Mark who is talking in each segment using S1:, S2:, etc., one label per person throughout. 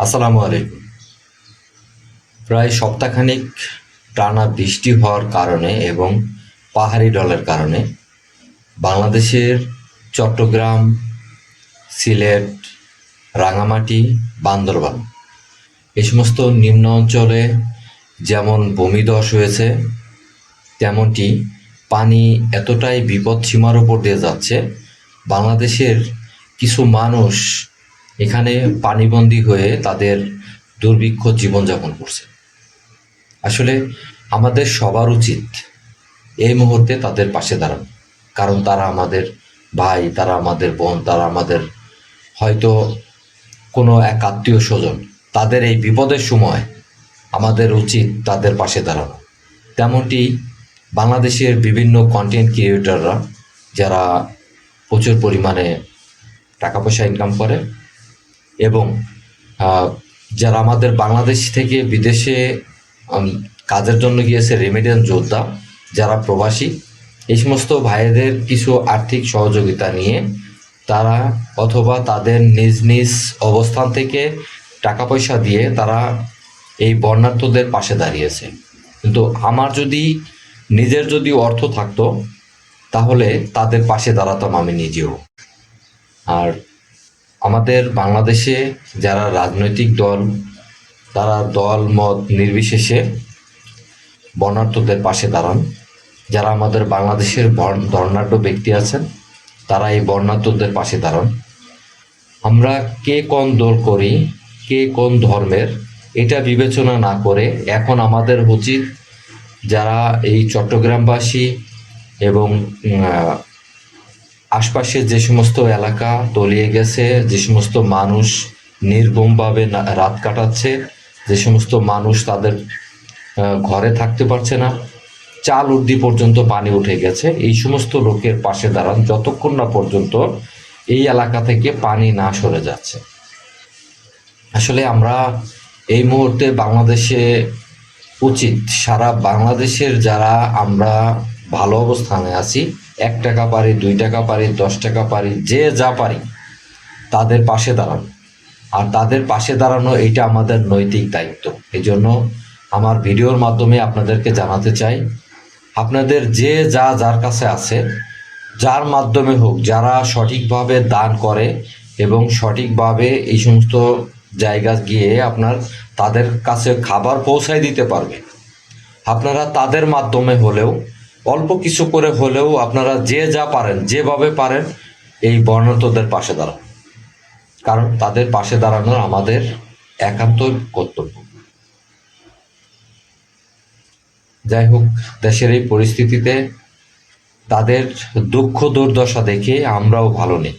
S1: আসসালামু আলাইকুম। প্রায় সপ্তাহখানেক টানা বৃষ্টি হওয়ার কারণে এবং পাহাড়ি ঢলের কারণে বাংলাদেশের চট্টগ্রাম, সিলেট, রাঙামাটি, বান্দরবান এই সমস্ত নিম্ন অঞ্চলে যেমন ভূমিধস হয়েছে, তেমনটি পানি এতটাই বিপদসীমার উপর দিয়ে যাচ্ছে, বাংলাদেশের কিছু মানুষ এখানে পানিবন্দী হয়ে তাদের দুর্ভিক্ষ জীবনযাপন করছে। আসলে আমাদের সবার উচিত এই মুহূর্তে তাদের পাশে দাঁড়ানো, কারণ তারা আমাদের ভাই, তারা আমাদের বোন, তারা আমাদের হয়তো কোনো এক আত্মীয় স্বজন। তাদের এই বিপদের সময় আমাদের উচিত তাদের পাশে দাঁড়ানো। তেমনটি বাংলাদেশের বিভিন্ন কন্টেন্ট ক্রিয়েটররা যারা প্রচুর পরিমাণে টাকা পয়সা ইনকাম করে এবং যারা আমাদের বাংলাদেশ থেকে বিদেশে কাজের জন্য গিয়েছে, রেমিটেন্স যোদ্ধা যারা প্রবাসী, এই সমস্ত ভাইদের কিছু আর্থিক সহযোগিতা নিয়ে তারা অথবা তাদের নিজ নিজ অবস্থান থেকে টাকা পয়সা দিয়ে তারা এই বন্যার্তদের পাশে দাঁড়িয়েছে। কিন্তু আমার নিজের যদি অর্থ থাকতো তাহলে তাদের পাশে দাঁড়াতাম আমি নিজেও। আর আমাদের বাংলাদেশে যারা রাজনৈতিক দল, তারা দল মত নির্বিশেষে বন্যার্তদের পাশে দাঁড়ান। যারা আমাদের বাংলাদেশের ধর্নাঢ্য ব্যক্তি আছেন তারা এই বন্যার্তদের পাশে দাঁড়ান। আমরা কে কোন দল করি, কে কোন ধর্মের, এটা বিবেচনা না করে এখন আমাদের উচিত যারা এই চট্টগ্রামবাসী এবং আশপাশের যে সমস্ত এলাকা তলিয়ে গেছে, যে সমস্ত মানুষ নির্মমভাবে রাত কাটাচ্ছে, যে সমস্ত মানুষ তাদের ঘরে থাকতে পারছে না, চাল উর্দি পর্যন্ত পানি উঠে গেছে, এই সমস্ত লোকের পাশে দাঁড়ান যতক্ষণ না পর্যন্ত এই এলাকা থেকে পানি না সরে যাচ্ছে। আসলে আমরা এই মুহূর্তে বাংলাদেশে উচিত সারা বাংলাদেশের যারা আমরা ভালো অবস্থানে আছি, 1 টাকা পারি, 2 টাকা পারি, 10 টাকা পারি, যে যা পারি তাদের পাশে দাঁড়ানো। আর তাদের পাশে দাঁড়ানো এটা আমাদের নৈতিক দায়িত্ব। এই জন্য আমার ভিডিওর মাধ্যমে আপনাদেরকে জানাতে চাই, আপনাদের যে যার কাছে আছে, যার মাধ্যমে হোক, যারা সঠিকভাবে দান করে এবং সঠিকভাবে এই সমস্ত জায়গা গিয়ে তাদের কাছে খাবার পৌঁছায় দিতে পারবে, আপনারা তাদের মাধ্যমে হলেও অল্প কিছু করে হলেও আপনারা যে যা পারেন, যেভাবে পারেন এই বর্ণাঢ্যদের পাশে দাঁড়ান, কারণ তাদের পাশে দাঁড়ানোর আমাদের একান্ত কর্তব্য। যাই হোক, দেশের এই পরিস্থিতিতে তাদের দুঃখ দুর্দশা দেখে আমরাও ভালো নেই।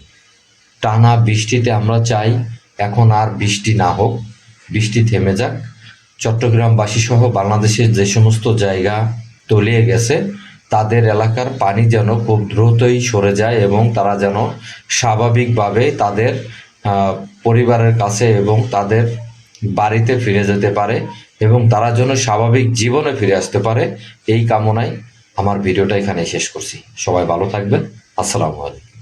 S1: টানা বৃষ্টিতে আমরা চাই এখন আর বৃষ্টি না হোক, বৃষ্টি থেমে যাক। চট্টগ্রামবাসী সহ বাংলাদেশের যে সমস্ত জায়গা তলিয়ে গেছে তাদের এলাকার পানি যেন খুব দ্রুতই সরে যায় এবং তারা যেন স্বাভাবিকভাবে তাদের পরিবারের কাছে এবং তাদের বাড়িতে ফিরে যেতে পারে এবং তারা যেন স্বাভাবিক জীবনে ফিরে আসতে পারে, এই কামনায় আমার ভিডিওটা এখানে শেষ করছি। সবাই ভালো থাকবেন। আসসালামু আলাইকুম।